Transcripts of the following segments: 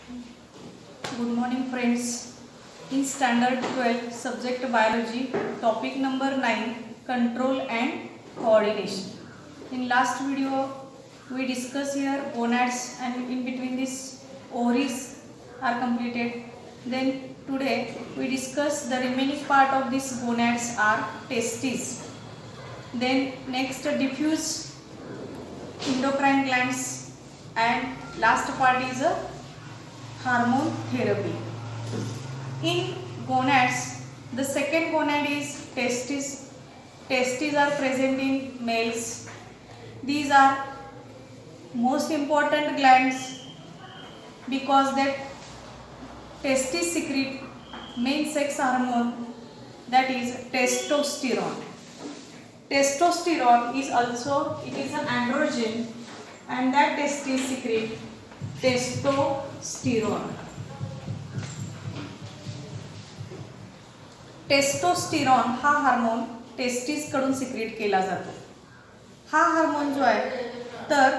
Good morning friends. In standard 12 subject biology topic number 9 control and coordination. In last video we discussed here gonads and in between this ovaries are completed. Then today we discuss the remaining part of this gonads are testes. Then next diffuse endocrine glands and last part is a hormone therapy. In gonads, the second gonad is testes. Testes are present in males. These are most important glands because that testes secrete main sex hormone, that is testosterone. Testosterone is also an androgen, and that testes secrete testosterone. Testosterone हा hormone testis कडून secret केला जातो. हा hormone जो आहे तर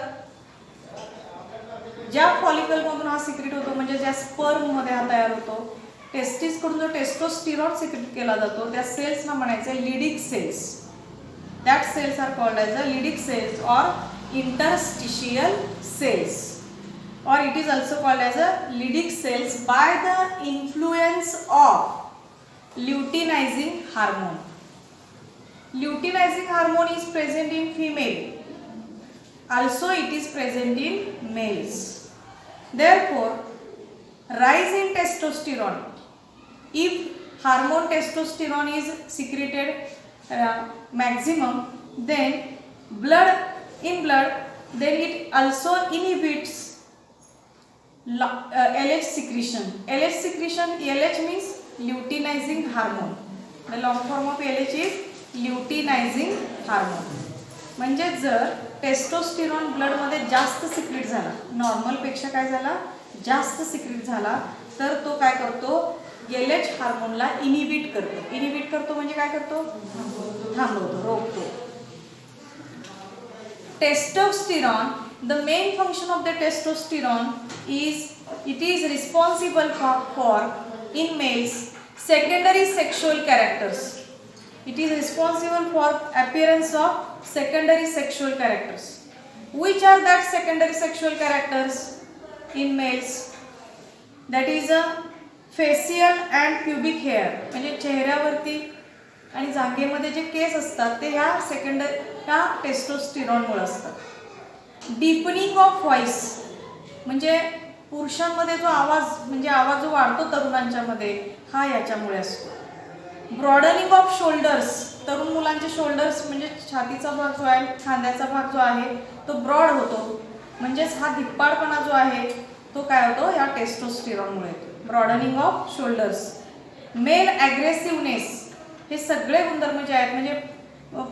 ज्या follicle मधून हा सिक्रेट होतो म्हणजे ज्या स्पर्म मध्ये हा तयार होतो, टेस्टिस कडून जो टेस्टोस्टेरॉन सिक्रेट केला जातो त्या सेल्सना म्हणायचे Leydig cells. That cells are called as a Leydig cells or interstitial cells, or it is also called as a Leydig cells by the influence of luteinizing hormone. Luteinizing hormone is present in female, also it is present in males. Therefore, rise in testosterone, if hormone testosterone is secreted maximum, then in blood then it also inhibits LH secretion. LH secretion, LH means luteinizing hormone. The long form of LH is luteinizing hormone. म्हणजे जर testosterone blood मध्ये जास्त secret झाला, normal पेक्षा काय झाला, जास्त secret झाला, तर तो काय करतो, LH हार्मोनला इनिबिट करतो. इनिबिट करतो म्हणजे काय करतो, थांबवतो, रोखतो. Testosterone, the main function of the testosterone is it is responsible for in males secondary sexual characters. It is responsible for appearance of secondary sexual characters. Which are that secondary sexual characters in males? That is a facial and pubic hair. म्हणजे चेहऱ्यावरती आणि जांघेमध्ये जे केस असतात ते ह्या testosterone मुळे असतात. Deepening of voice म्हणजे पुरुषांमध्ये जो आवाज म्हणजे आवाज जो वाढतो तरुणांच्या मध्ये हा याच्यामुळे असतो. ब्रॉडनिंग ऑफ शोल्डर्स, तरुण मुलांचे शोल्डर्स म्हणजे छातीचा भाग जो आहे, खांद्याचा भाग जो आहे तो ब्रॉड होतो, म्हणजेच हा धिप्पाडपणा जो आहे तो काय होतो या टेस्टोस्टेरॉनमुळे येतो. Broadening off shoulders. मेल ॲग्रेसिव्हनेस, हे सगळे गुणधर्म जे आहेत म्हणजे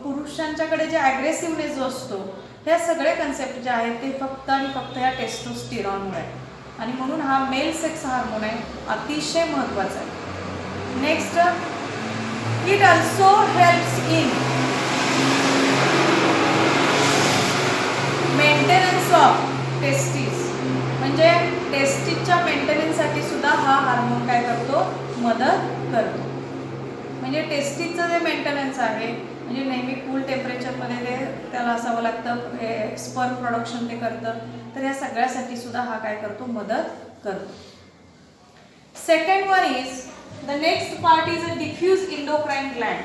पुरुषांच्याकडे जे ॲग्रेसिव्हनेस जो असतो, हे सगळे कन्सेप्ट जे आहेत ते फक्त आणि फक्त या टेस्टोस्टेरॉनमुळे आहे, आणि म्हणून हा मेल सेक्स हार्मोन आहे, अतिशय महत्त्वाचा आहे. Next, it also helps in maintenance of testis, म्हणजे टेस्टिसच्या मेंटेनन्ससाठी सुद्धा हा हार्मोन काय करतो, मदत करतो. म्हणजे टेस्टिसचं जे मेंटेनन्स आहे म्हणजे नेहमी कूल टेम्परेचरमध्ये ते त्याला असावं लागतं, स्पर्म प्रोडक्शन ते करतं, तर या सगळ्यासाठी सुद्धा हा काय करतो, मदत करतो. Second one is the next part is a diffuse endocrine gland.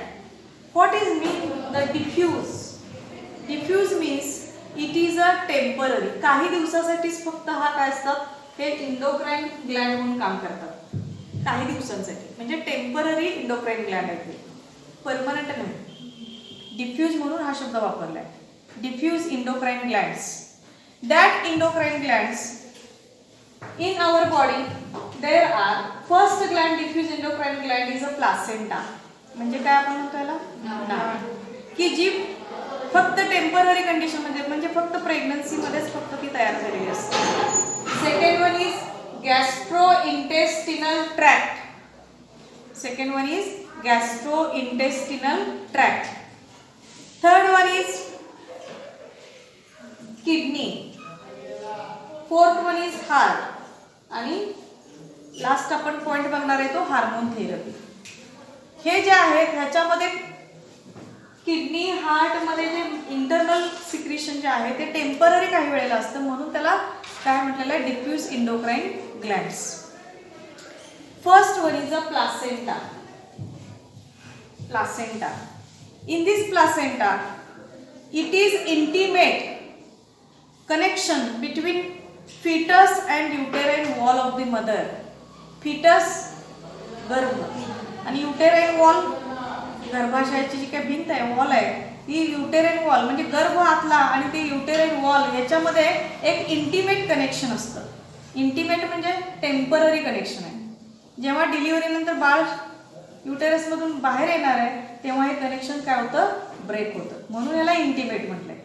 What is mean the diffuse? Diffuse means it is a temporary, काही दिवसासाठीच फक्त हा काय असतात, हे इंडोक्राइन ग्लँड म्हणून काम करतात काही दिवसांसाठी, म्हणजे टेम्पररी इंडोक्राइन ग्लँड आहे ते, परमनंट नाही. डिफ्यूज म्हणून हा शब्द वापरलाय. Diffuse endocrine glands. That endocrine glands in our body there are, first gland diffuse endocrine gland is a placenta, म्हणजे काय आपण म्हणतो याला, नाळ, की जी फक्त टेम्पररी कंडिशन मध्ये म्हणजे फक्त प्रेग्नन्सी मध्येच फक्त ती तयार झालेली असते. Second one is gastrointestinal tract. Second one is gastrointestinal tract. Third one is kidney. Fourth one is heart. आणि लास्ट आपण पॉइंट बघणार आहे तो हार्मोन थेरपी. हे जे आहेत ह्याच्यामध्ये किडनी हार्टमध्ये जे इंटरनल सिक्रिशन जे आहे ते टेम्पररी काही वेळेला असतं, म्हणून त्याला काय म्हटलेलं आहे, diffuse endocrine glands. First one is a placenta. Placenta. In this placenta, it is intimate connection between fetus and uterine wall of the mother. Fetus गर्भ आणि युटेराइन वॉल, गर्भाशयाची जी काही भिंत आहे, वॉल आहे, ती युटेराइन वॉल म्हणजे गर्भ आतला आणि ते युटेराइन वॉल याच्यामध्ये एक इंटिमेट कनेक्शन असतं. इंटिमेट म्हणजे टेम्पररी कनेक्शन आहे. जेव्हा डिलिव्हरी नंतर बाळ युटेरस मधून बाहेर येणार आहे तेव्हा हे कनेक्शन काय होतं, ब्रेक होतं, म्हणून याला इंटिमेट म्हटलंय.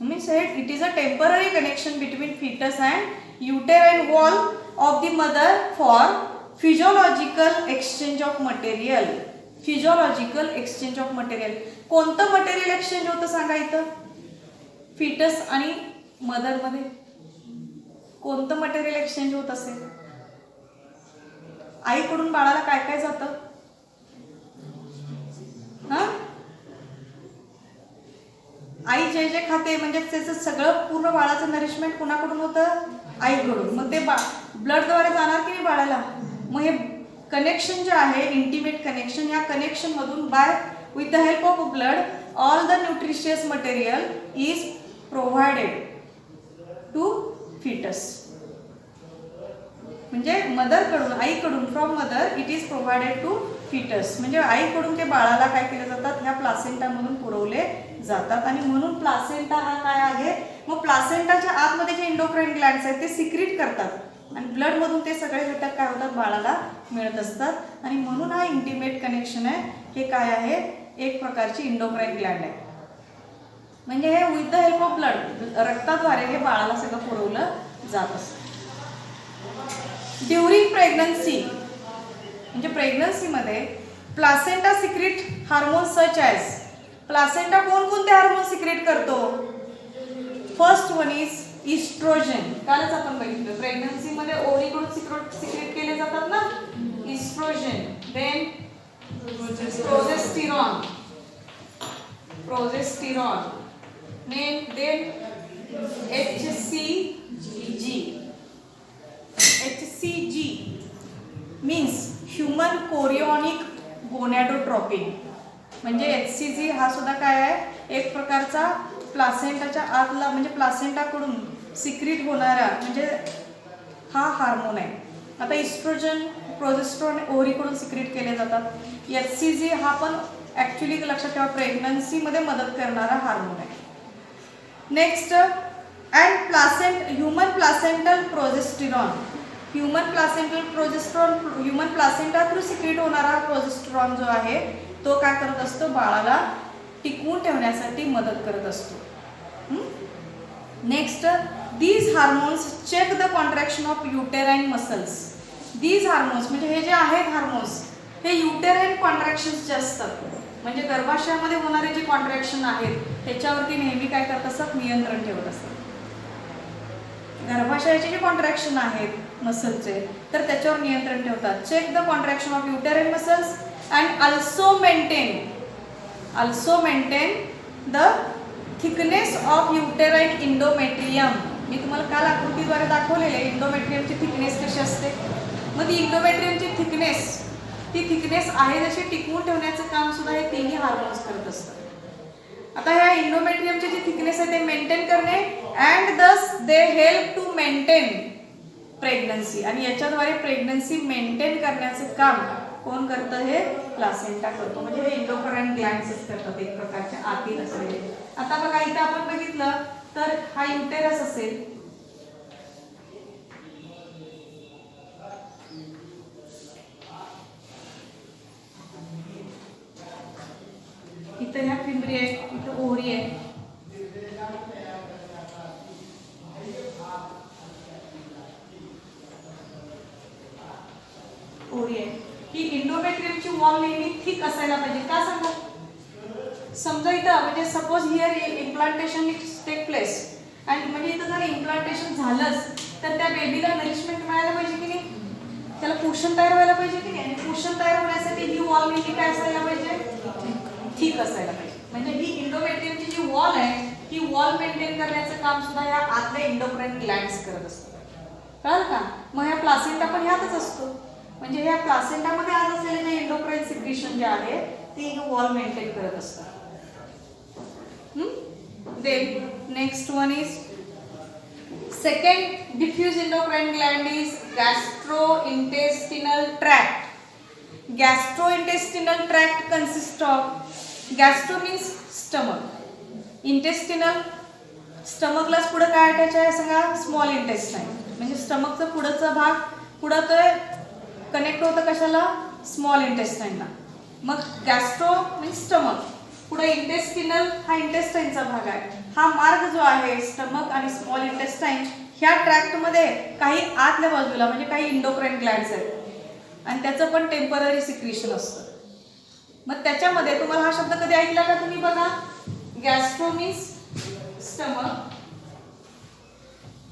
Means it is a temporary connection between foetus and uterine wall of the mother for physiological exchange of material. Physiological exchange of material. कोणतं मटेरियल एक्सचेंज होतं सांगा इथं, फिटस आणि मदर मध्ये कोणतं मटेरियल एक्सचेंज होत असेल? आईकडून बाळाला काय काय जातं? आई जे जे खाते म्हणजे त्याचं सगळं पूर्ण बाळाचं नरिशमेंट कुणाकडून होतं, आईकडून. मग ते ब्लडद्वारे जाणार की नाही बाळाला. मग हे कनेक्शन जे आहे इंटिमेट कनेक्शन, या कनेक्शन मधून by with the help of blood all the nutritious material is provided to foetus. म्हणजे मदरकडून, आईकडून, from mother it is provided to foetus. म्हणजे आईकडून ते बाळाला काय केले जातात, ह्या प्लासेंटामधून पुरवले जातात. आणि म्हणून प्लासेंटा हा काय आहे, मग प्लासेंटाच्या आतमध्ये जे इंडोक्राइन ग्लँड्स आहेत ते सिक्रीट करतात आणि ब्लड मधून ते सगळे घटक काय होतात, बाळाला मिळत असतात. आणि म्हणून हा इंटिमेट कनेक्शन आहे. हे काय आहे, एक प्रकारची इंडोक्राइन ग्लँड आहे. म्हणजे हे with the help of blood, रक्ताद्वारे हे बाळाला सगळं पुरवलं जात असतं. ड्युरिंग प्रेग्नन्सी म्हणजे प्रेग्नन्सीमध्ये placenta secrete hormone such as. Placenta कोणकोणते हार्मोन सिक्रेट करतो? First one is oestrogen. कालच आपण बघितलं प्रेग्नन्सीमध्ये ओव्हरीकडून सिक्रेट केले जातात ना, oestrogen. Then progesterone, then HCG means human chorionic gonadotropin. म्हणजे HCG हा सुद्धा काय आहे, एक प्रकारचा प्लासेंटाच्या आतला म्हणजे प्लासेंटाकडून सिक्रीट होणारा म्हणजे हा हार्मोन आहे. आता इस्ट्रोजन, प्रोजेस्टेरॉन ओव्हरीकडून सिक्रीट केले जातात. HCG हा पण ॲक्च्युली लक्षात ठेवा प्रेग्नन्सीमध्ये मदत करणारा हार्मोन आहे. Next and human placental progesterone. Human placenta through secrete होणारा प्रोजेस्टेरॉन जो आहे तो काय करत असतो, बाळाला टिकवून ठेवण्यासाठी मदत करत असतो. Next these hormones check the contraction of uterine muscles. These hormones म्हणजे हे जे आहेत हार्मोन्स हे युटेराइन कॉन्ट्रॅक्शन्स जे असतात म्हणजे गर्भाशयामध्ये होणारे जे कॉन्ट्रॅक्शन आहेत त्याच्यावरती नेहमी काय करत असतात, नियंत्रण ठेवत असतात. गर्भाशयाचे जे कॉन्ट्रॅक्शन आहेत मसलचे तर त्याच्यावर नियंत्रण ठेवतात. Check the contraction of uterine muscles and also maintain the thickness of uterine endometrium. मी तुम्हाला काल आकृतीद्वारे दाखवलेले इंडोमेट्रियमची थिकनेस कशी असते. मग ती इंडोमेट्रियमची थिकनेस आहे जशी टिकवून ठेवण्याचं काम सुद्धा हे तिन्ही हार्मोन्स करत असतात. आता ह्या इंडोमेट्रियमची जी थिकनेस आहे ते मेंटेन करणे and thus they help to maintain pregnancy. आणि याच्याद्वारे प्रेग्नन्सी मेंटेन करण्याचं काम कोण करतं, हे प्लासेंटा करतो. म्हणजे हे इंडोक्राइन ग्लँड्स करतात एक प्रकारच्या आतील असलेले. आता बघा इथं आपण बघितलं तर हा युटेरस असेल, इथं ह्या फिंबरी आहे, इथं ओव्हरी आहे. ही इंडोमेट्रियमची वॉल नेहमी थिक असायला पाहिजे. का सांगा, समजा इथं म्हणजे suppose here implantation take place आणि म्हणजे इथं जर इम्प्लांटेशन झालंच तर त्या बेबीला नरिशमेंट मिळायला पाहिजे की नाही, त्याला पोषण तयार व्हायला पाहिजे की नाही. पोषण तयार होण्यासाठी ही वॉल मेनली काय असायला पाहिजे, ठीक असायला पाहिजे. म्हणजे ही इंडोमेट्रियमची जी वॉल आहे ही वॉल मेंटेन करण्याचं काम सुद्धा या आतल्या इंडोक्राइन ग्लँड्स करत असतात. कळलं का. मग ह्या प्लासेंटा पण ह्यातच असतो. म्हणजे ह्या प्लासेंटामध्ये आत असलेले जे इंडोक्राइन सिक्रिशन जे आहे ते ही वॉल मेंटेन करत असतात. Then next one is second diffuse endocrine gland is gastrointestinal tract. Gastrointestinal tract consists of, gastro means stomach, intestinal स्टमकला पुढे काय अटॅच आहे सांगा, स्मॉल इंटेस्टाइन. म्हणजे स्टमकचा पुढचा भाग पुढे ते कनेक्ट होतं कशाला, स्मॉल इंटेस्टाइनला. मग गॅस्ट्रो मीन्स स्टमक, पुढे इंटेस्टिनल हा इंटेस्टाइनचा भाग आहे. हा मार्ग जो आहे स्टमक आणि स्मॉल इंटेस्टाइन ह्या ट्रॅक्ट मध्ये काही आतल्या बाजूला म्हणजे काही इंडोक्राइन ग्लँड्स आहेत आणि त्याचं पण टेम्पररी सिक्रिशन असतं. मग त्याच्यामध्ये तुम्हाला हा शब्द कधी ऐकला का तुम्ही बघा, gastro means stomach,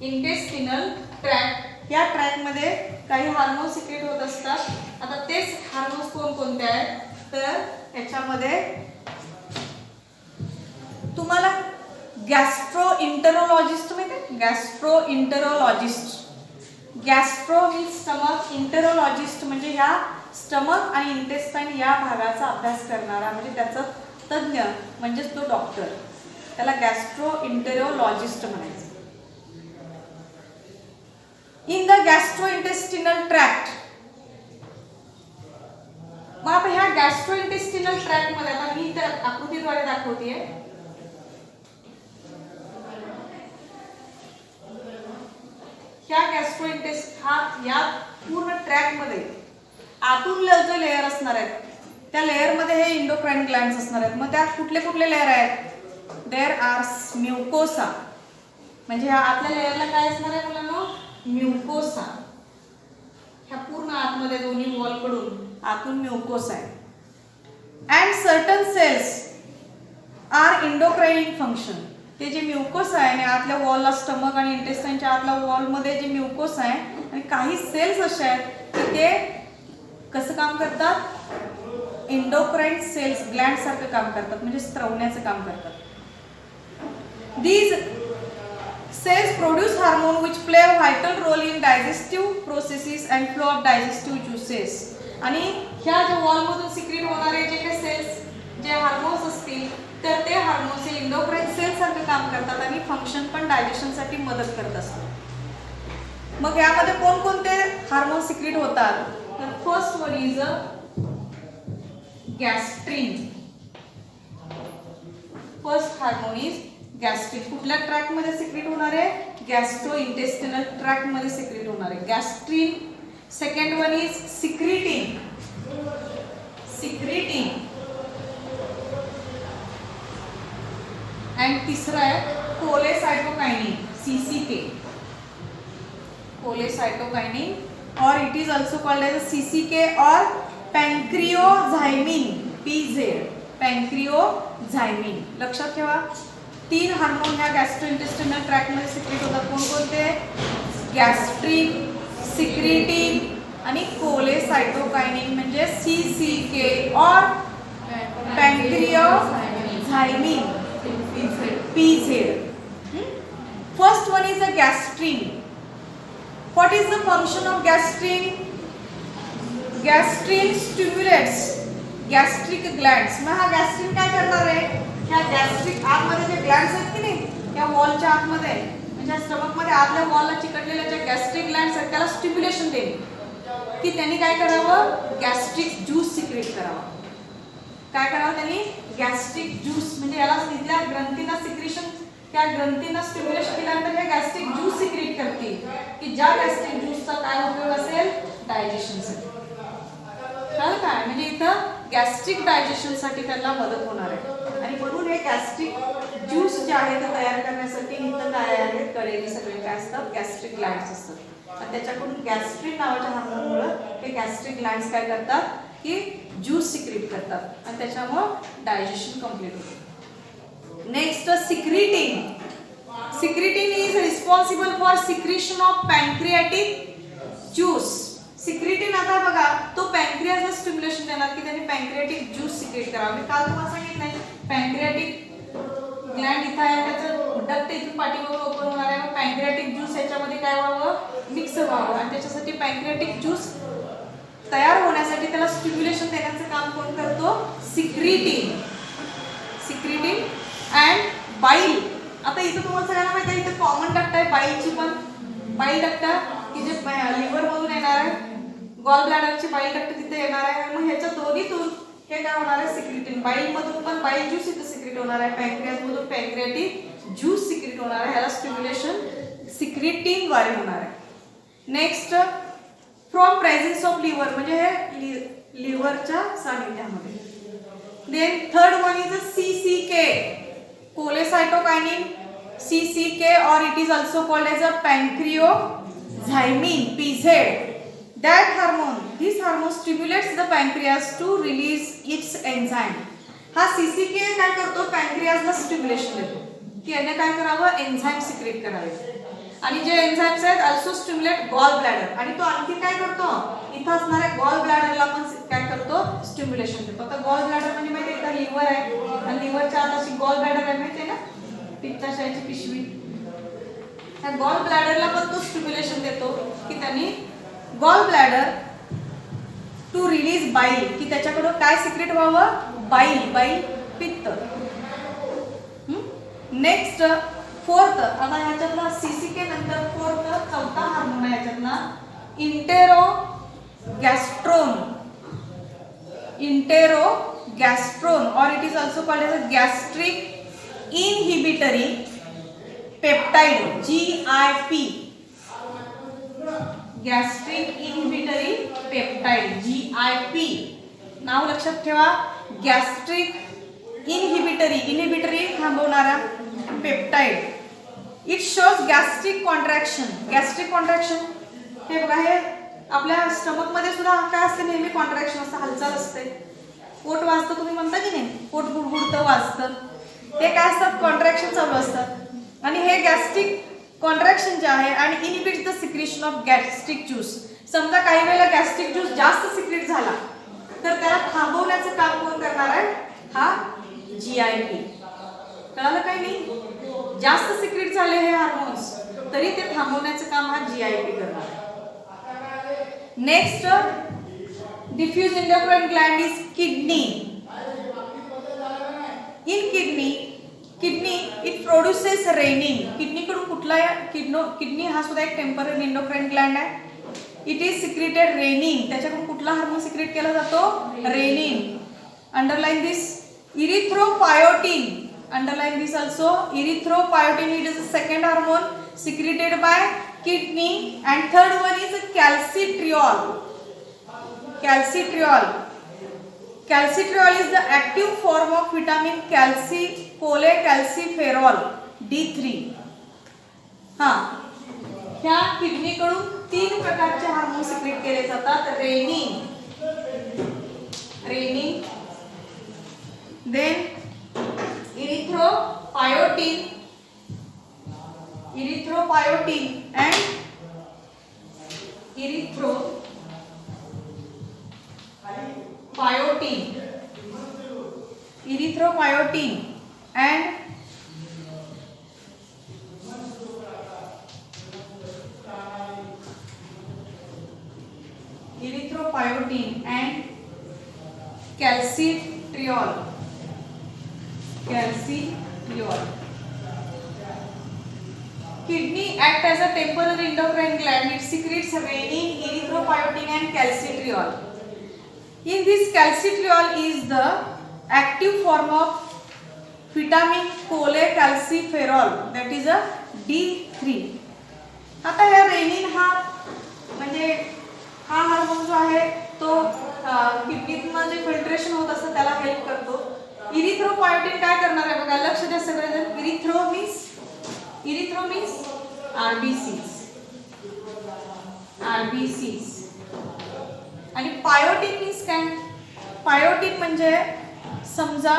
intestinal tract. या ट्रॅक्ट मध्ये काही हार्मोन सिक्रेट होत असतात. आता तेच हार्मोन्स कोणकोणते आहेत तर याच्यामध्ये तुम्हाला गॅस्ट्रोइंटरोलॉजिस्ट माहिती, गॅस्ट्रोइंटरोलॉजिस्ट. गॅस्ट्रो मीन्स स्टमक, इंटरोलॉजिस्ट म्हणजे ह्या स्टमक आणि इंटेस्टाइन या भागाचा अभ्यास करणारा म्हणजे त्याचा तज्ञ म्हणजेच तो डॉक्टर, त्याला गॅस्ट्रोइंटरोलॉजिस्ट म्हणायचं. In the gastrointestinal tract. मग आपण ह्या गॅस्ट्रोइंटेस्टिनल ट्रॅक्ट मध्ये आता मी त्या आकृतीद्वारे दाखवतेय. ह्या गॅस्ट्रोइंटेस्ट हा या पूर्ण ट्रॅक्ट मध्ये आतून जो लेअर असणार आहेत त्या लेअर मध्ये हे इंडोक्राइन ग्लँड्स असणार आहेत. मग त्यात कुठले कुठले लेअर आहेत, देअर आर म्युकोसा. म्हणजे ह्या आतल्या लेअरला काय असणार आहे मुलांनो, म्युकोसा. ह्या पूर्ण आतमध्ये दोन्ही वॉल कडून आतून म्युकोसा आहे. And certain cells are endocrine in function. ते जे म्युकोसा आहे आणि आतल्या वॉलला स्टमक आणि इंटेस्टाइनच्या आतल्या वॉल मध्ये जे म्युकोसा आहे आणि काही सेल्स असे आहेत की ते कसं काम करतात, इंडोक्राइन सेल्स ग्लँड सारखं काम करतात म्हणजे स्त्रवण्याचं काम करतात. These cells produce hormone which play a vital role in digestive processes and flow of digestive juices. आणि ह्या ज्या वॉल मधून सिक्रेट होणारे जे काही सेल्स जे हार्मोन्स असतील तर ते हार्मोन्स हे इंडोक्राइन सेल सारखं काम करतात आणि फंक्शन पण डायजेशन साठी मदत करत असतात. मग यामध्ये कोणकोणते हार्मोन सिक्रेट होतात तर first one is gastrin. First hormone is gastrin. कुठल्या ट्रॅक्ट मध्ये सिक्रेट होणार आहे, गॅस्ट्रो इंटेस्टिनल ट्रॅक्ट मध्ये सिक्रेट होणार आहे gastrin. Second one is secretin. Secretin. And तीसरा है कोलेसाइटोकाइनिन, CCK. कोलेसाइटोकाइनिन और it is also called as CCK और पैंक्रियोझाइमिन, PZ. पैंक्रियोझाइमिन. लक्षात ठेवा 3 हार्मोन ह्या गॅस्ट्रोइंटेस्टिनल ट्रॅक्ट मध्ये सिक्रेट होतात. कोणकोणते, गॅस्ट्रिन, सिक्रिटिन आणि कोलेसाइटोकाइनिन म्हणजे CCK और पैंक्रियोझाइमिन, PZ. First one is the gastrin. What is the function of gastrin? Gastrin stimulates gastric glands. मग हा गॅस्ट्रिन काय करणार आहे, ह्या गॅस्ट्रिक आतमध्ये जे ग्लँड्स आहेत की नाही या वॉलच्या आतमध्ये म्हणजे स्टमक मध्ये आतल्या वॉलला चिकटलेल्या ज्या गॅस्ट्रिक ग्लँड्स आहेत त्याला स्टिम्युलेशन देणे की त्यांनी काय करावं, गॅस्ट्रिक ज्यूस सिक्रेट करावं. काय करावं त्यांनी, गॅस्ट्रिक ज्यूस. म्हणजे याला तिथल्या ग्रंथींना सिक्रेशन, त्या ग्रंथींना स्टिम्युलेशन केल्यानंतर हे गॅस्ट्रिक ज्यूस सिक्रेट करतील की ज्या गॅस्ट्रिक ज्यूसचा काय उपयोग असेल, डायजेशनसाठी. कळलं काय, म्हणजे इथं गॅस्ट्रिक डायजेशनसाठी त्यांना मदत होणार आहे. आणि म्हणून हे गॅस्ट्रिक ज्यूस जे आहे ते तयार करण्यासाठी इथं काय आहे, कळलेली सगळे काय असतात, गॅस्ट्रिक ग्लँड्स असतात. आणि त्याच्याकडून गॅस्ट्रिन नावाच्या हार्मोनमुळे हे गॅस्ट्रिक ग्लँड्स काय करतात की ज्यूस सिक्रेट करतात आणि त्याच्यामुळे डायजेशन कंप्लीट होतं. Next secretin. Secretin is responsible for secretion of pancreatic juice. Secretin आता बघा तो पॅन्क्रियाजला स्टिम्युलेशन देणार की त्याने पॅन्क्रियाटिक ज्यूस सिक्रेट करावा. मी काल तुम्हाला सांगितलं पॅन्क्रियाटिक ग्लँड इथं आहे, त्याचं डक्ट इथून पाठीमागे ओपन होणार आहे. पॅन्क्रियाटिक ज्यूस याच्यामध्ये काय व्हावं, मिक्स व्हावं आणि त्याच्यासाठी पॅन्क्रियाटिक ज्यूस तयार होण्यासाठी त्याला स्टिम्युलेशन देण्याचं काम कोण करतो, सिक्रीटिन. सिक्रीटिन अँड बाईल. आता इथं तुम्हाला सगळ्यांना माहिती आहे इथं कॉमन डक्ट आहे बाईलची पण, बाईल डक्ट की जे लिव्हर मधून येणार आहे, गॉल ब्लॅडरची बाईल डक्ट तिथे येणार आहे. मग ह्याच्या दोन्हीतून हे काय होणार आहे, सिक्रीटिन. बाईल मधून पण बाईल ज्यूस इथे सिक्रेट होणार आहे, पॅन्क्रियास मधून पॅन्क्रियाटिक ज्यूस सिक्रेट होणार आहे. ह्याला स्टिम्युलेशन सिक्रीटिन द्वारे होणार आहे. Next from presence of liver म्हणजे हे लिव्हरच्या सानिध्यामध्ये. Then third one is CCK, cholecytokinin CCK, or it is also called as a pancreozymin PZ. That hormone, this hormone stimulates the pancreas to release its enzyme. हा CCK काय करतो, पॅन्क्रियासला stimulation देतो की याने काय करावं, एन्झाईम सिक्रेट करावे. आणि जे एन्झाईम्स आहेत ऑल्सो स्टिम्युलेट गॉल ब्लॅडर. आणि तो आणखी काय करतो, इथं असणाऱ्या गॉल ब्लॅडरला पण काय करतो, स्टिम्युलेशन देतो. आता गॉल ब्लॅडर म्हणजे माहिती आहे का, लिव्हर आहे आणि लिव्हरच्या आत अशी गॉल ब्लॅडर आहे माहिती आहे ना, पित्ताशयाची पिशवी. त्या गॉल ब्लॅडरला पण तो स्टिम्युलेशन देतो की त्यांनी गॉल ब्लॅडर टू रिलीज बाईल, की त्याच्याकडून काय सिक्रेट व्हावं, बाईल. बाईल पित्त. नेक्स्ट फोर्थ, आता ह्याच्यातला CCK नंतर फोर्थ चौथा हार्मोन आहे ह्याच्यातला enterogastrone. Enterogastrone or it is also called as a gastric inhibitory peptide, GIP. Gastric inhibitory peptide, GIP. नाव लक्षात ठेवा, गॅस्ट्रिक इनहिबिटरी, इनहिबिटरी थांबवणारा peptide. It shows gastric contraction. Gastric contraction हे बघा, हे आपल्या स्टमक मध्ये सुद्धा काय असते, नेहमी कॉन्ट्रॅक्शन असतं, हालचाल असते. पोट वाजतं तुम्ही म्हणता की नाही, पोट गुडगुडतं वाजतं, ते काय असतात, कॉन्ट्रॅक्शन चालू असतात. आणि हे गॅस्ट्रिक कॉन्ट्रॅक्शन जे आहे आणि inhibits the secretion of gastric juice. समजा काही वेळेला गॅस्ट्रिक ज्यूस जास्त सिक्रेट झाला तर त्याला थांबवण्याचं काम कोण करणार आहे, हा GIP. कळालं काय नाही, जास्त सिक्रेट झाले हे हार्मोन्स तरी ते थांबवण्याचं काम हा GIP करणार आहे. Next diffuse endocrine gland is kidney. In kidney it produces renin. किडनीकडून कुठला, किडनी हा सुद्धा एक टेम्पररी एंडोक्राइन ग्लँड आहे. It is secreted renin. त्याच्याकडून कुठला हार्मोन सिक्रेट केला जातो, renin. Underline this. Erythropoietin, underline this also, erythropoietin. It is the second hormone secreted by kidney. And third one is calcitriol. Calcitriol. Calcitriol is the active form of vitamin cholecalciferol D3. हा, ह्या किडनीकडून 3 प्रकारचे hormone secrete केले जातात. Renin, then erythropoietin and calcitriol. Kidney act as a temporary endocrine gland. It secretes renin, erythropoietin and calcitriol. In this, calcitriol is the active form of vitamin cholecalciferol, that is a D3. आता हे rennin हा म्हणजे हा hormone जो आहे तो किडनीतून जे filtration होत असतं त्याला हेल्प करतो. इरिथ्रोपोएटिन काय करणार आहे बघा, लक्ष द्या सगळेजण. इरिथ्रो मीन्स RBCs आणि पायोटिन मीन्स काय, पायोटिन म्हणजे समजा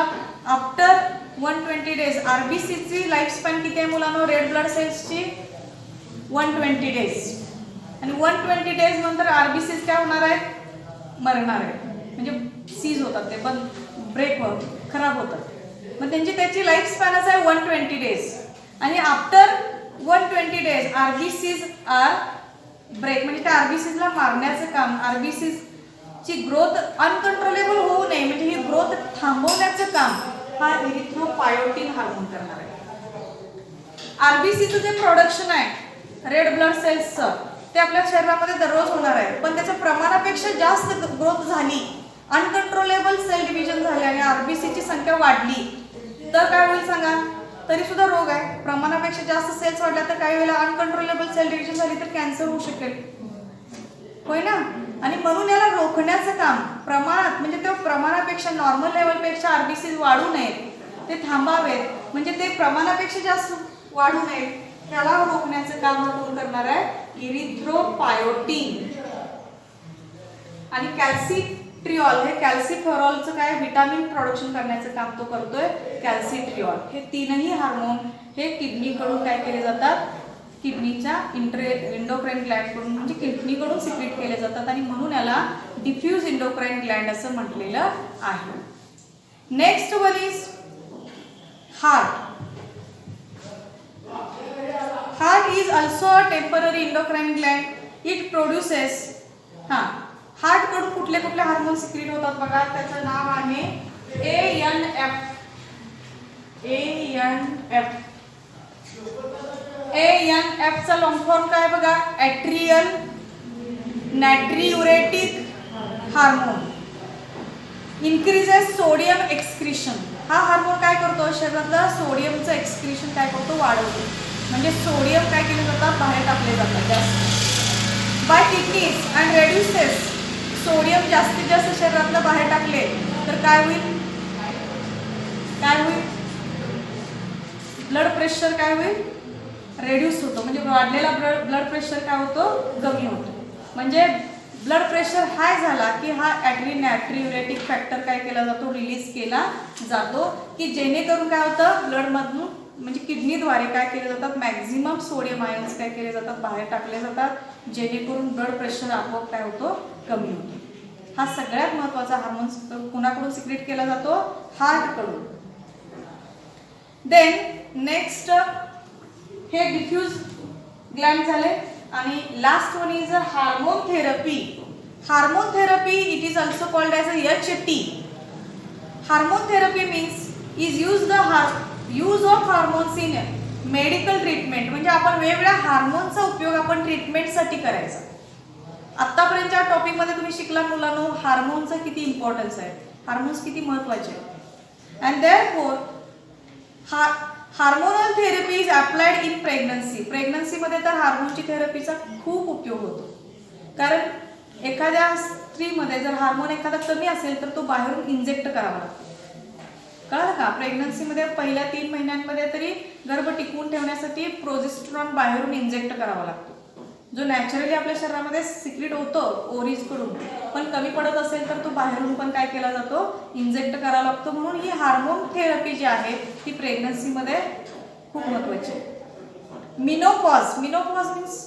आफ्टर 120 डेज. RBC ची लाईफ स्पॅन किती आहे मुलांनो, रेड ब्लड सेल्सची 120 डेज. आणि 120 डेज नंतर आरबीसीज काय होणार आहेत, मरणार आहेत, म्हणजे सीज होतात, ते पण ब्रेक होतात, खराब होतात. मग त्याची लाईफ स्पॅनच आहे 120 डेज. आणि after 120 days RBCs are break, म्हणजे त्या आरबीसीजला मारण्याचं काम, आरबीसीज ची ग्रोथ अनकंट्रोलेबल होऊ नये म्हणजे ही ग्रोथ थांबवण्याचं काम हा इरिथ्रोपायोटिन हार्मोन करणार आहे. आरबीसीचं जे प्रोडक्शन आहे रेड ब्लड सेल्सचं ते आपल्या शरीरामध्ये दररोज होणार आहे, पण त्याच्या प्रमाणापेक्षा जास्त ग्रोथ झाली, अनकंट्रोलेबल सेल डिव्हिजन झाले आणि आरबीसीची संख्या वाढली तर काय होईल सांगा, तरी सुद्धा रोग आहे. प्रमाणापेक्षा जास्त सेल्स वाढल्या तर काही वेळेला अनकंट्रोलेबल सेल डिव्हिजन झाली तर कॅन्सर होऊ शकेल, होय ना. आणि म्हणून याला रोखण्याचं काम प्रमाणात, म्हणजे ते प्रमाणापेक्षा नॉर्मल लेवलपेक्षा आरबीसी वाढू नयेत, ते थांबावेत, म्हणजे ते प्रमाणापेक्षा जास्त वाढू नयेत, त्याला रोखण्याचं काम हा कोण करणार आहे, इरिथ्रोपायोटिन. आणि कॅल्सिट्रिऑल हे कॅल्सिफेरॉलचं काय व्हिटॅमिन प्रोडक्शन करण्याचं काम तो करतोय कॅल्सिट्रिऑल. हे तीनही हार्मोन हे किडनीकडून काय केले जातात, किडनीच्या इंडोक्राइन ग्लँड कडून म्हणजे किडनीकडून सिक्रेट केले जातात आणि म्हणून याला डिफ्यूज इंडोक्राइन ग्लँड असं म्हटलेलं आहे. Next one is heart. Heart is also a temporary endocrine Gland. It produces heart कडून कुठले कुठले हार्मोन सिक्रेट होतात बघा, त्याचं नाव आहे ANF. ANF चा लॉंग फॉर्म काय बघा, atrial नायट्रियुरेटिक hormone. Increases sodium excretion. हा हार्मोन काय करतो, शरीरातलं सोडियमचं एक्सक्रीशन काय करतो, वाढवतो, म्हणजे सोडियम काय केले जातात, बाहेर टाकले जातात जास्त बाय किडनीज अँड रेड्युसेस. सोडियम जास्तीत जास्त शरीरातलं बाहेर टाकले तर काय होईल, ब्लड प्रेशर काय होईल, रेड्यूस होतो, म्हणजे वाढलेला ब्लड प्रेशर काय होतो, कमी होतो. म्हणजे ब्लड प्रेशर हाय झाला की हा नायट्रियुरेटिक फॅक्टर काय केला जातो, रिलीज केला जातो, की जेणेकरून काय होतं, ब्लड मधून म्हणजे किडनीद्वारे काय केले जातात, मॅक्झिमम सोडियम आयन्स काय केले जातात, बाहेर टाकले जातात, जेणेकरून ब्लड प्रेशर आपोआप काय होतो, कमी होतो. हा सगळ्यात महत्त्वाचा हार्मोन कुणाकडून सिक्रेट केला जातो, हार्ट कडून. देन नेक्स्ट हे डिफ्यूज ग्लँड झाले. आणि last one is hormone therapy. Hormone therapy it is also called as HT. Hormone therapy means is use of hormones in medical treatment. म्हणजे आपण वेगवेगळ्या हार्मोनचा उपयोग आपण ट्रीटमेंटसाठी करायचा. आतापर्यंतच्या टॉपिकमध्ये तुम्ही शिकला मुलांनो हार्मोनचं किती इम्पॉर्टन्स आहे, हार्मोन्स किती महत्त्वाचे आहेत. And therefore hormonal therapy is applied in pregnancy. प्रेग्नन्सीमध्ये तर हार्मोनची थेरपीचा खूप उपयोग होतो, कारण एखाद्या स्त्रीमध्ये जर हार्मोन एखादा कमी असेल तर तो बाहेरून इंजेक्ट करावा लागतो. कळलं का, प्रेग्नन्सीमध्ये पहिल्या 3 महिन्यांमध्ये तरी गर्भ टिकवून ठेवण्यासाठी प्रोजेस्टेरॉन बाहेरून इंजेक्ट करावा लागतो, जो नॅचरली आपल्या शरीरामध्ये सिक्रेट होतो ओव्हरीज कडून, पण कमी पडत असेल तर तो बाहेरून पण काय केला जातो, इंजेक्ट करावा लागतो. म्हणून ही हार्मोन थेरपी जी आहे ती प्रेग्नन्सीमध्ये खूप महत्त्वाची आहे. Menopause means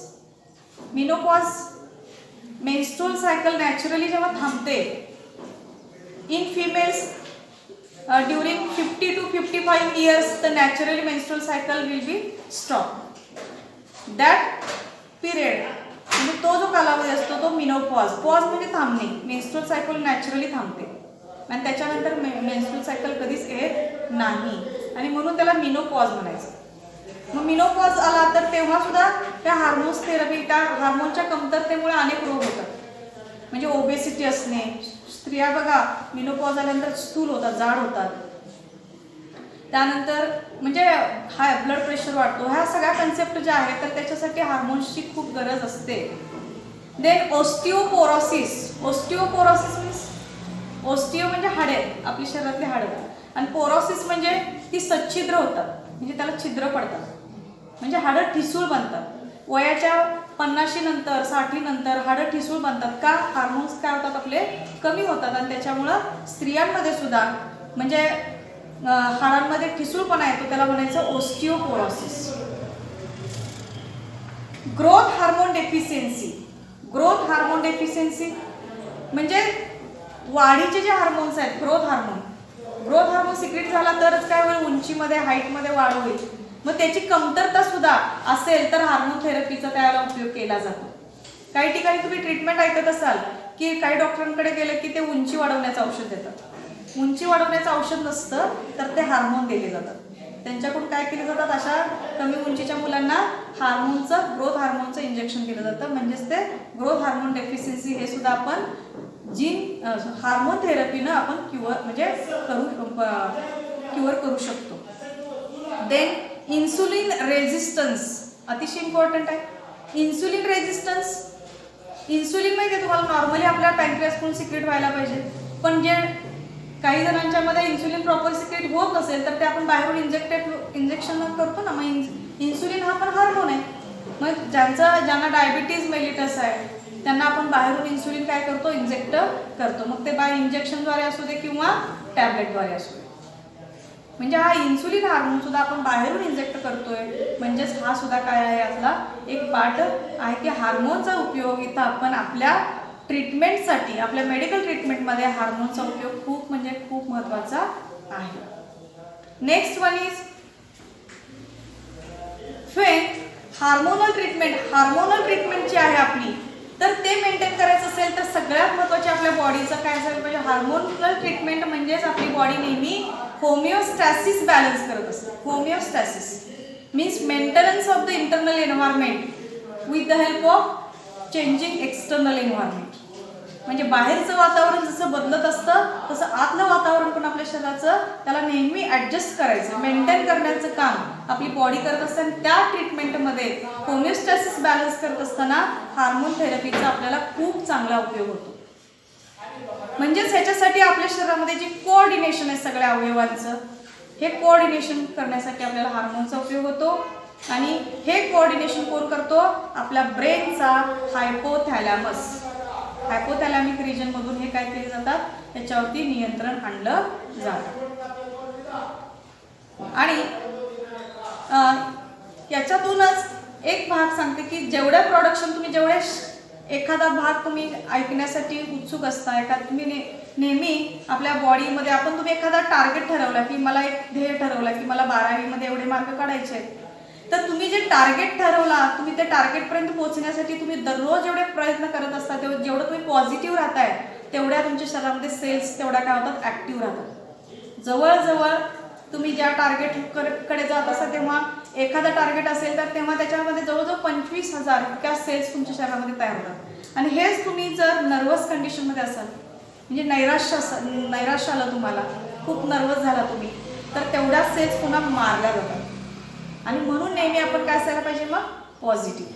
menstrual cycle naturally जेव्हा थांबते in females during 50 to 55 years the naturally menstrual cycle will be stopped. That period म्हणजे तो जो कालावधी असतो तो मिनोपॉज. पॉज म्हणजे थांबणे. मेन्स्ट्रुअल सायकल नॅचरली थांबते आणि त्याच्यानंतर मेन्स्ट्रुअल सायकल कधीच येत नाही आणि म्हणून त्याला मिनोपॉज म्हणायचं. मग मिनोपॉज आला तर तेव्हा सुद्धा त्या हार्मोन्स थेरपी, त्या हार्मोनच्या कमतरतेमुळे अनेक रोग होतात. म्हणजे ओबेसिटी असणे, स्त्रिया बघा मिनोपॉज आल्यानंतर स्थूल होतात, जाड होतात, त्यानंतर म्हणजे हाय ब्लड प्रेशर वाढतो. ह्या सगळ्या कन्सेप्ट ज्या आहेत तर त्याच्यासाठी हार्मोन्सची खूप गरज असते. देन ओस्टिओपोरोसिस मीन्स ओस्टिओ म्हणजे हाडे, आपली शरीरातली हाडं, आणि पोरोसिस म्हणजे ती सच्छिद्र होतात, म्हणजे त्याला छिद्र पडतात, म्हणजे हाडं ठिसूळ बनतात. वयाच्या 50 नंतर 60 नंतर हाडं ठिसूळ बनतात का, हार्मोन्स काय होतात आपले कमी होतात आणि त्याच्यामुळं स्त्रियांमध्ये सुद्धा म्हणजे हाडांमध्ये ठिसूळपणा येतो, त्याला म्हणायचं osteoporosis. Growth hormone deficiency. Growth hormone deficiency म्हणजे वाढीचे जे हार्मोन्स आहेत, ग्रोथ हार्मोन सिक्रेट झाला तरच काय होईल, उंचीमध्ये हाईटमध्ये वाढ होईल. मग त्याची कमतरता सुद्धा असेल तर हार्मोन थेरपीचा त्याला उपयोग केला जातो. काही ठिकाणी तुम्ही ट्रीटमेंट ऐकत असाल की काही डॉक्टरांकडे गेले की ते उंची वाढवण्याचं औषध देतात. उंची वाढवण्याचं औषध नसतं तर ते हार्मोन दिले जातात. त्यांच्याकडून काय केले जातात, अशा कमी उंचीच्या मुलांना ग्रोथ हार्मोनचं इंजेक्शन केलं जातं. म्हणजेच ते ग्रोथ हार्मोन डेफिशियन्सी हे सुद्धा आपण हार्मोन थेरपीनं आपण क्युअर करू शकतो. देन इन्सुलिन रेझिस्टन्स अतिशय इम्पॉर्टंट आहे. इन्सुलिन रेझिस्टन्स, इन्सुलिन माहिती आहे तुम्हाला, नॉर्मली आपल्या पॅनक्रियासकडून सिक्रेट व्हायला पाहिजे, पण जे काही जणांच्या मध्ये इन्सुलिन प्रॉपर सिक्रेट होत नसेल तर ते आपण बाहेरून इंजेक्शन करतो ना. मग इन्सुलिन हा पण हार्मोन आहे. मग ज्यांना डायबिटीज मेलिटस आहे त्यांना आपण बाहेरून इन्सुलिन काय करतो, इंजेक्ट करतो. मग ते बाय इंजेक्शनद्वारे असू दे किंवा टॅबलेटद्वारे असू दे. म्हणजे हा इन्सुलिन हार्मोन सुद्धा आपण बाहेरून इंजेक्ट करतोय. म्हणजेच हा सुद्धा काय आहे, आपला एक पार्ट आहे की हार्मोनचा उपयोग इथं आपण आपल्या ट्रीटमेंटसाठी, आपल्या मेडिकल ट्रीटमेंटमध्ये हार्मोनचा उपयोग खूप महत्त्वाचा आहे. Next one is hormonal treatment जी आहे आपली, तर ते मेंटेन करायचं असेल तर सगळ्यात महत्त्वाचे आपल्या बॉडीचं काय असायला पाहिजे, हार्मोनल ट्रीटमेंट म्हणजेच आपली बॉडी नेहमी होमिओस्टॅसिस बॅलन्स करत असते. Homeostasis means maintenance of the internal environment with the help of changing external environment. म्हणजे बाहेरचं वातावरण जसं बदलत असतं तसं आतलं वातावरण पण आपल्या शरीराचं त्याला नेहमी ऍडजस्ट करायचं, मेंटेन करण्याचं काम आपली बॉडी करत असते. आणि त्या ट्रीटमेंटमध्ये होमिओस्टॅसिस बॅलन्स करत असताना हार्मोन थेरपीचा आपल्याला खूप चांगला उपयोग होतो. म्हणजेच ह्याच्यासाठी आपल्या शरीरामध्ये जे कोऑर्डिनेशन आहे सगळ्या अवयवांचं, हे कोऑर्डिनेशन करण्यासाठी आपल्याला हार्मोनचा उपयोग होतो. आणि हे कोऑर्डिनेशन कोण करतो, आपल्या ब्रेनचा हायपोथॅलॅमिक रिजन मधून हे काय केले जातात, त्याच्यावरती नियंत्रण आणलं जातं. आणि याच्यातूनच एक भाग सांगते की जेवढ्या प्रोडक्शन तुम्ही एखादा भाग तुम्ही ऐकण्यासाठी उत्सुक असता, तुम्ही नेहमी आपल्या बॉडीमध्ये तुम्ही एखादा टार्गेट ठरवला की मला एक ध्येय ठरवला की मला 12वी मध्ये एवढे मार्क काढायचे आहेत, तर तुम्ही जे टार्गेट ठरवला तुम्ही त्या टार्गेटपर्यंत पोहोचण्यासाठी तुम्ही दररोज जेवढे प्रयत्न करत असता, जेवढं तुम्ही पॉझिटिव्ह राहताय तेवढ्या तुमच्या शरीरामध्ये सेल्स तेवढ्या काय होतात, ऍक्टिव्ह राहतात. जवळजवळ तुम्ही ज्या टार्गेटकडे जात असता तेव्हा एखादा टार्गेट असेल तर तेव्हा त्याच्यामध्ये जवळजवळ 25,000 इतक्या सेल्स तुमच्या शरीरामध्ये तयार होतात. आणि हेच तुम्ही जर नर्वस कंडिशनमध्ये असाल, म्हणजे नैराश्य आलं तुम्हाला, खूप नर्वस झाला तुम्ही, तर तेवढ्याच सेल्स पुन्हा मारल्या जातात. आणि म्हणून नेहमी आपण काय असायला पाहिजे, मग पॉझिटिव्ह,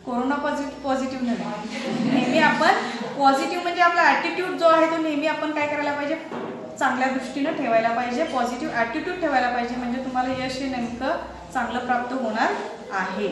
कोरोना पॉझिटिव्ह नाही, नेहमी आपण पॉझिटिव्ह म्हणजे आपला ॲटिट्यूड जो आहे तो नेहमी आपण काय करायला पाहिजे, चांगल्या दृष्टीनं ठेवायला पाहिजे, पॉझिटिव्ह ॲटिट्यूड ठेवायला पाहिजे. म्हणजे तुम्हाला यश हे नेमकं चांगलं प्राप्त होणार आहे.